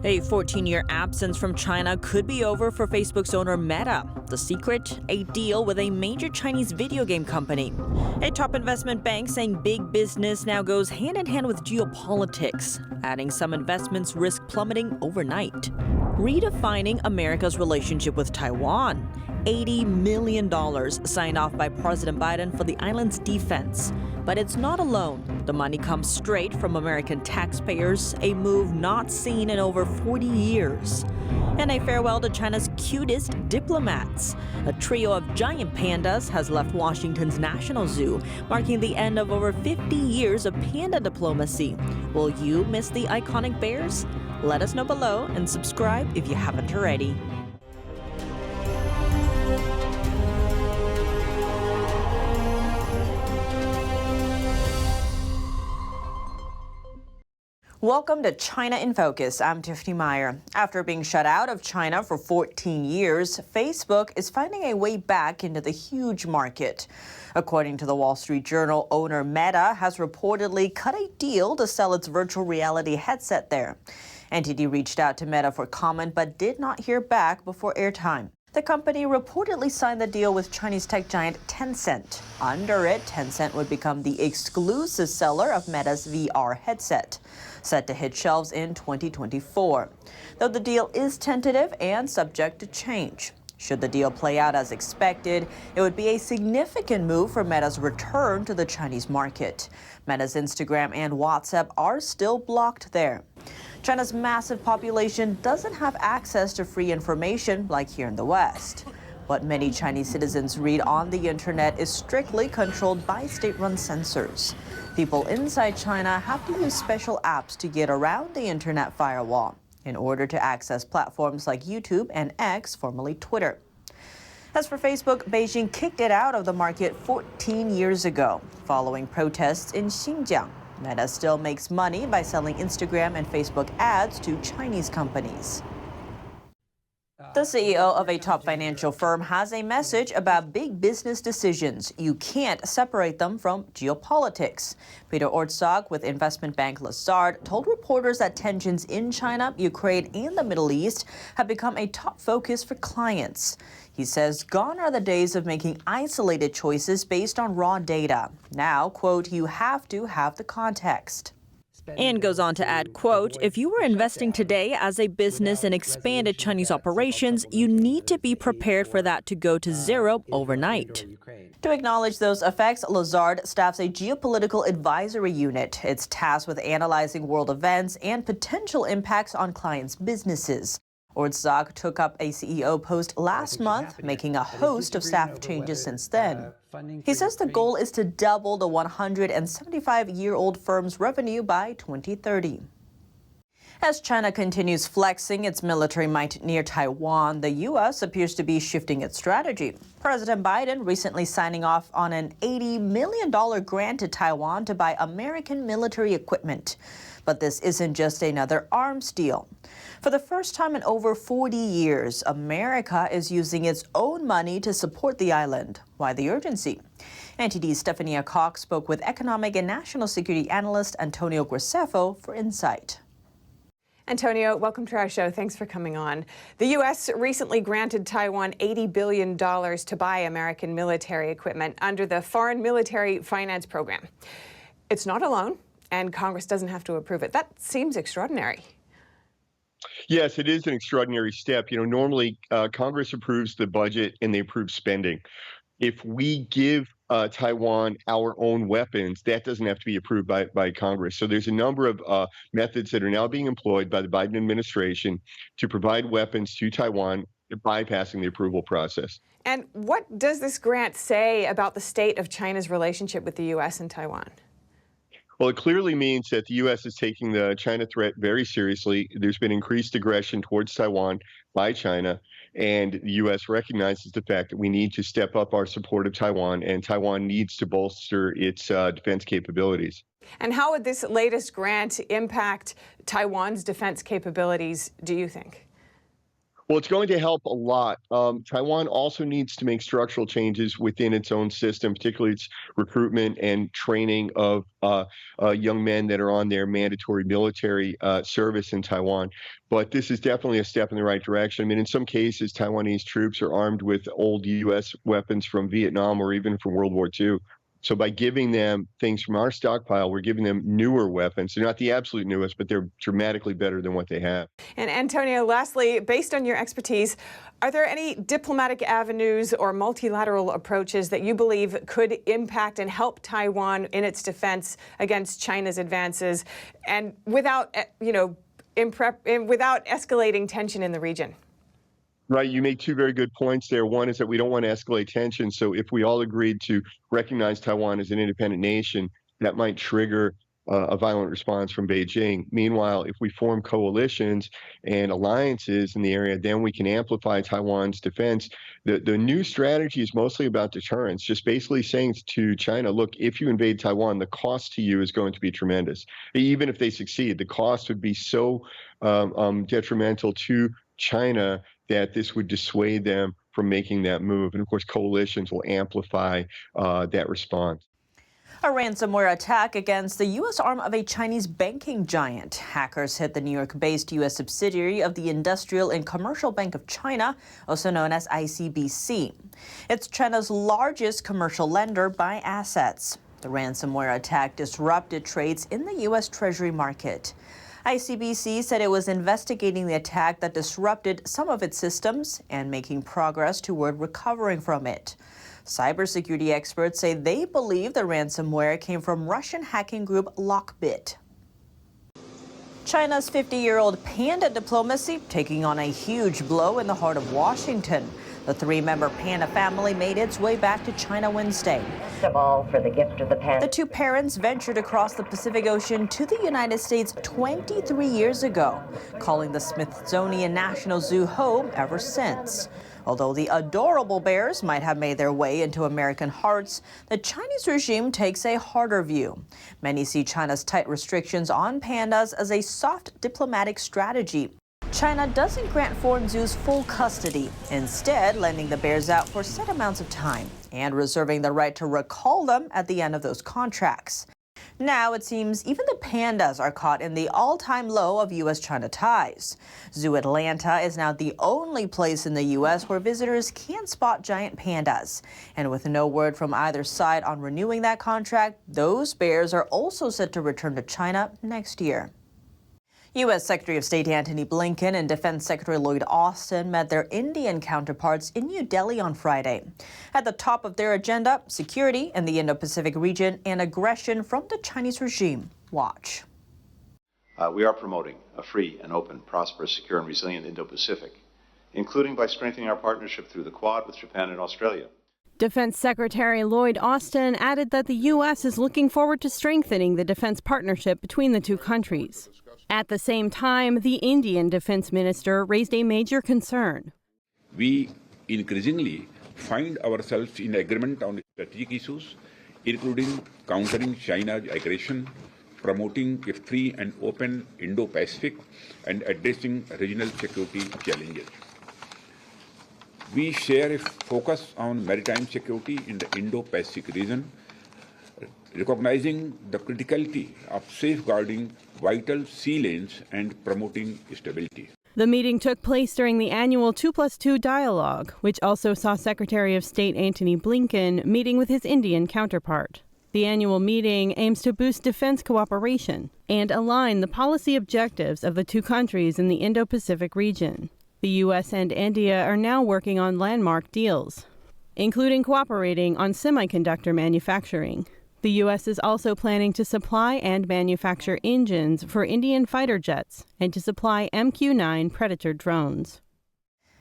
A 14-year absence from China could be over for Facebook's owner Meta. The secret? A deal with a major Chinese video game company. A top investment bank saying big business now goes hand in hand with geopolitics, adding some investments risk plummeting overnight. Redefining America's relationship with Taiwan. $80 million signed off by President Biden for the island's defense. But it's not alone. The money comes straight from American taxpayers, a move not seen in over 40 years. And a farewell to China's cutest diplomats. A trio of giant pandas has left Washington's National Zoo, marking the end of over 50 years of panda diplomacy. Will you miss the iconic bears? Let us know below and subscribe if you haven't already. Welcome to China in Focus. I'm Tiffany Meyer. After being shut out of China for 14 years, Facebook is finding a way back into the huge market. According to the Wall Street Journal, owner Meta has reportedly cut a deal to sell its virtual reality headset there. NTD reached out to Meta for comment but did not hear back before airtime. The company reportedly signed the deal with Chinese tech giant Tencent. Under it, Tencent would become the exclusive seller of Meta's VR headset, set to hit shelves in 2024. Though the deal is tentative and subject to change. Should the deal play out as expected, it would be a significant move for Meta's return to the Chinese market. Meta's Instagram and WhatsApp are still blocked there. China's massive population doesn't have access to free information like here in the West. What many Chinese citizens read on the internet is strictly controlled by state-run censors. People inside China have to use special apps to get around the internet firewall in order to access platforms like YouTube and X, formerly Twitter. As for Facebook, Beijing kicked it out of the market 14 years ago, following protests in Xinjiang. Meta still makes money by selling Instagram and Facebook ads to Chinese companies. The CEO of a top financial firm has a message about big business decisions. You can't separate them from geopolitics. Peter Orszag with investment bank Lazard told reporters that tensions in China, Ukraine, and the Middle East have become a top focus for clients. He says gone are the days of making isolated choices based on raw data. Now, quote, you have to have the context. And goes on to add, quote, if you were investing today as a business in expanded Chinese operations, you need to be prepared for that to go to zero overnight. To acknowledge those effects, Lazard staffs a geopolitical advisory unit. It's tasked with analyzing world events and potential impacts on clients' businesses. Orszag took up a CEO post last month, making a host of staff changes since then. He says the goal is to double the 175-year-old firm's revenue by 2030. As China continues flexing its military might near Taiwan, the U.S. appears to be shifting its strategy. President Biden recently signing off on an $80 million grant to Taiwan to buy American military equipment. But this isn't just another arms deal. For the first time in over 40 years, America is using its own money to support the island. Why the urgency? NTD's Stephanie Cox spoke with economic and national security analyst Antonio Graceffo for insight. Antonio, welcome to our show. Thanks for coming on. The U.S. recently granted Taiwan $80 billion to buy American military equipment under the Foreign Military Finance Program. It's not alone, and Congress doesn't have to approve it. That seems extraordinary. Yes, it is an extraordinary step. You know, normally Congress approves the budget and they approve spending. If we give Taiwan our own weapons, that doesn't have to be approved by Congress. So there's a number of methods that are now being employed by the Biden administration to provide weapons to Taiwan, bypassing the approval process. And what does this grant say about the state of China's relationship with the U.S. and Taiwan? Well, it clearly means that the U.S. is taking the China threat very seriously. There's been increased aggression towards Taiwan by China, and the U.S. recognizes the fact that we need to step up our support of Taiwan, and Taiwan needs to bolster its defense capabilities. And how would this latest grant impact Taiwan's defense capabilities, do you think? Well, it's going to help a lot. Taiwan also needs to make structural changes within its own system, particularly its recruitment and training of young men that are on their mandatory military service in Taiwan. But this is definitely a step in the right direction. I mean, in some cases, Taiwanese troops are armed with old U.S. weapons from Vietnam or even from World War II. So by giving them things from our stockpile, we're giving them newer weapons. They're not the absolute newest, but they're dramatically better than what they have. And Antonio, lastly, based on your expertise, are there any diplomatic avenues or multilateral approaches that you believe could impact and help Taiwan in its defense against China's advances, and without, without escalating tension in the region? Right. You make two very good points there. One is that we don't want to escalate tension. So if we all agreed to recognize Taiwan as an independent nation, that might trigger a violent response from Beijing. Meanwhile, if we form coalitions and alliances in the area, then we can amplify Taiwan's defense. The new strategy is mostly about deterrence, just basically saying to China, look, if you invade Taiwan, the cost to you is going to be tremendous. Even if they succeed, the cost would be so detrimental to China that this would dissuade them from making that move. And of course, coalitions will amplify that response. A ransomware attack against the U.S. arm of a Chinese banking giant. Hackers hit the New York-based U.S. subsidiary of the Industrial and Commercial Bank of China, also known as ICBC. It's China's largest commercial lender by assets. The ransomware attack disrupted trades in the U.S. Treasury market. ICBC said it was investigating the attack that disrupted some of its systems and making progress toward recovering from it. Cybersecurity experts say they believe the ransomware came from Russian hacking group Lockbit. China's 50-year-old panda diplomacy taking on a huge blow in the heart of Washington. The three-member panda family made its way back to China Wednesday. Of all for the gift of the panda. The two parents ventured across the Pacific Ocean to the United States 23 years ago, calling the Smithsonian National Zoo home ever since. Although the adorable bears might have made their way into American hearts, the Chinese regime takes a harder view. Many see China's tight restrictions on pandas as a soft diplomatic strategy. China doesn't grant foreign zoos full custody, instead lending the bears out for set amounts of time and reserving the right to recall them at the end of those contracts. Now it seems even the pandas are caught in the all-time low of U.S.-China ties. Zoo Atlanta is now the only place in the U.S. where visitors can spot giant pandas. And with no word from either side on renewing that contract, those bears are also set to return to China next year. U.S. Secretary of State Antony Blinken and Defense Secretary Lloyd Austin met their Indian counterparts in New Delhi on Friday. At the top of their agenda, security in the Indo-Pacific region and aggression from the Chinese regime. Watch. We are promoting a free and open, prosperous, secure, and resilient Indo-Pacific, including by strengthening our partnership through the Quad with Japan and Australia. Defense Secretary Lloyd Austin added that the U.S. is looking forward to strengthening the defense partnership between the two countries. At the same time, the Indian defense minister raised a major concern. We increasingly find ourselves in agreement on strategic issues, including countering China's aggression, promoting a free and open Indo-Pacific, and addressing regional security challenges. We share a focus on maritime security in the Indo-Pacific region, recognizing the criticality of safeguarding vital sea lanes and promoting stability. The meeting took place during the annual 2+2 dialogue, which also saw Secretary of State Antony Blinken meeting with his Indian counterpart. The annual meeting aims to boost defense cooperation and align the policy objectives of the two countries in the Indo-Pacific region. The U.S. and India are now working on landmark deals, including cooperating on semiconductor manufacturing. The U.S. is also planning to supply and manufacture engines for Indian fighter jets and to supply MQ-9 Predator drones.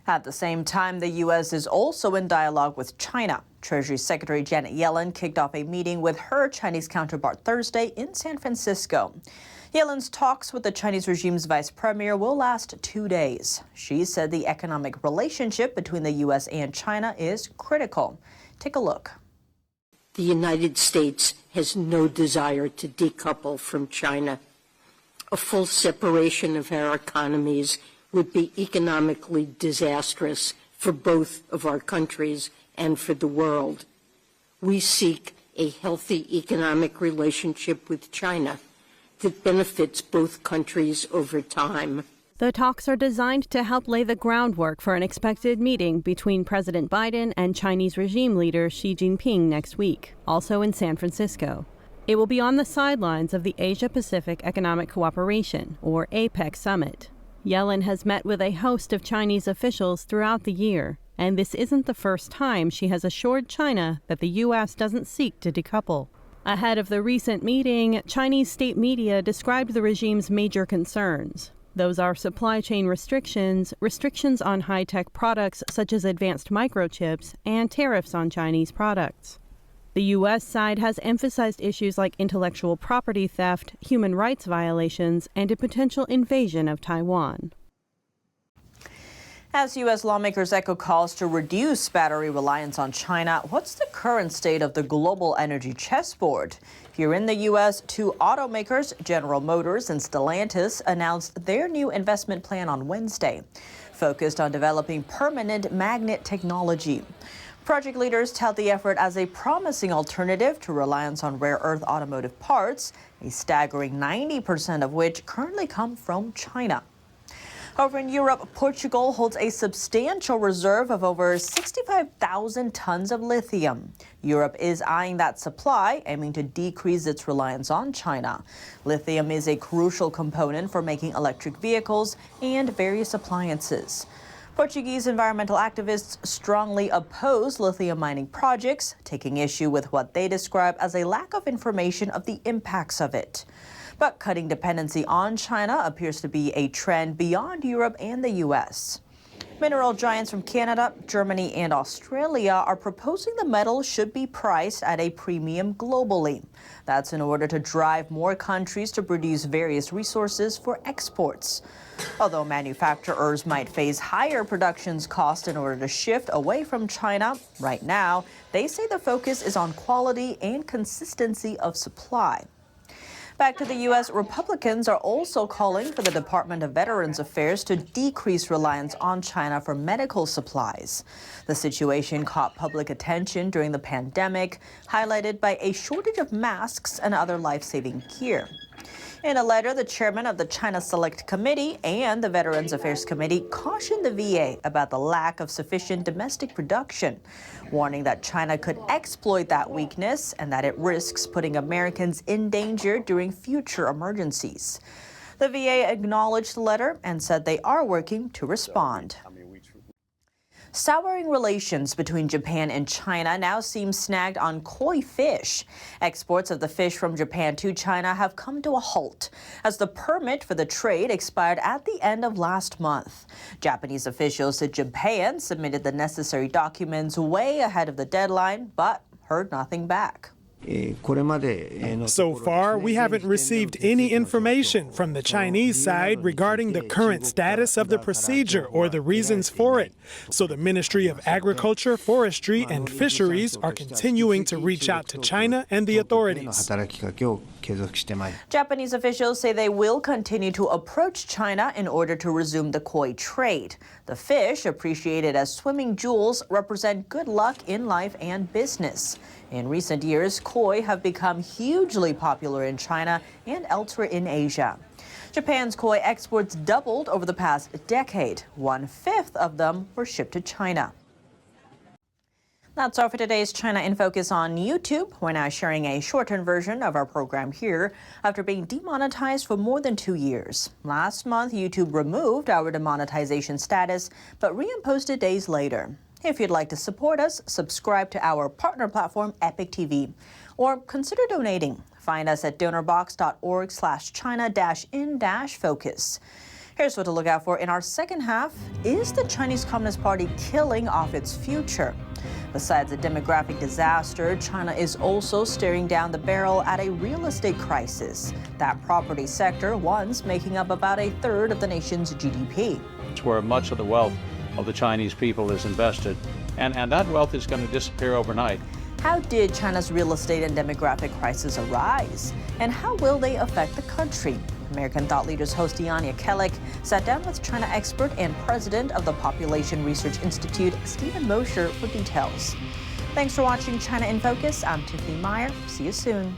At the same time, the U.S. is also in dialogue with China. Treasury Secretary Janet Yellen kicked off a meeting with her Chinese counterpart Thursday in San Francisco. Yellen's talks with the Chinese regime's vice premier will last 2 days. She said the economic relationship between the U.S. and China is critical. Take a look. The United States has no desire to decouple from China. A full separation of our economies would be economically disastrous for both of our countries and for the world. We seek a healthy economic relationship with China that benefits both countries over time. The talks are designed to help lay the groundwork for an expected meeting between President Biden and Chinese regime leader Xi Jinping next week, also in San Francisco. It will be on the sidelines of the Asia-Pacific Economic Cooperation, or APEC summit. Yellen has met with a host of Chinese officials throughout the year, and this isn't the first time she has assured China that the U.S. doesn't seek to decouple. Ahead of the recent meeting, Chinese state media described the regime's major concerns. Those are supply chain restrictions, restrictions on high-tech products such as advanced microchips, and tariffs on Chinese products. The U.S. side has emphasized issues like intellectual property theft, human rights violations, and a potential invasion of Taiwan. As U.S. lawmakers echo calls to reduce battery reliance on China, what's the current state of the global energy chessboard? Here in the U.S., two automakers, General Motors and Stellantis, announced their new investment plan on Wednesday, focused on developing permanent magnet technology. Project leaders tout the effort as a promising alternative to reliance on rare earth automotive parts, a staggering 90% of which currently come from China. Over in Europe, Portugal holds a substantial reserve of over 65,000 tons of lithium. Europe is eyeing that supply, aiming to decrease its reliance on China. Lithium is a crucial component for making electric vehicles and various appliances. Portuguese environmental activists strongly oppose lithium mining projects, taking issue with what they describe as a lack of information of the impacts of it. But cutting dependency on China appears to be a trend beyond Europe and the U.S. Mineral giants from Canada, Germany, and Australia are proposing the metal should be priced at a premium globally. That's in order to drive more countries to produce various resources for exports. Although manufacturers might face higher production costs in order to shift away from China, right now, they say the focus is on quality and consistency of supply. Back to the U.S., Republicans are also calling for the Department of Veterans Affairs to decrease reliance on China for medical supplies. The situation caught public attention during the pandemic, highlighted by a shortage of masks and other life-saving gear. In a letter, the chairman of the China Select Committee and the Veterans Affairs Committee cautioned the VA about the lack of sufficient domestic production, warning that China could exploit that weakness and that it risks putting Americans in danger during future emergencies. The VA acknowledged the letter and said they are working to respond. Souring relations between Japan and China now seem snagged on koi fish. Exports of the fish from Japan to China have come to a halt as the permit for the trade expired at the end of last month. Japanese officials said Japan submitted the necessary documents way ahead of the deadline, but heard nothing back. So far, we haven't received any information from the Chinese side regarding the current status of the procedure or the reasons for it. So the Ministry of Agriculture, Forestry, and Fisheries are continuing to reach out to China and the authorities. Japanese officials say they will continue to approach China in order to resume the koi trade. The fish, appreciated as swimming jewels, represent good luck in life and business. In recent years, koi have become hugely popular in China and elsewhere in Asia. Japan's koi exports doubled over the past decade. 1/5 of them were shipped to China. That's all for today's China in Focus on YouTube. We're now sharing a shortened version of our program here after being demonetized for more than 2 years. Last month, YouTube removed our demonetization status, but reimposed it days later. If you'd like to support us, subscribe to our partner platform, Epic TV, or consider donating. Find us at donorbox.org/China-in-focus. Here's what to look out for in our second half. Is the Chinese Communist Party killing off its future? Besides a demographic disaster, China is also staring down the barrel at a real estate crisis. That property sector once making up about 1/3 of the nation's GDP. It's where much of the wealth of the Chinese people is invested, and that wealth is going to disappear overnight. How did China's real estate and demographic crisis arise? And how will they affect the country? American Thought Leaders host Ianya Kellick sat down with China expert and president of the Population Research Institute, Stephen Mosher, for details. Thanks for watching China in Focus. I'm Tiffany Meyer. See you soon.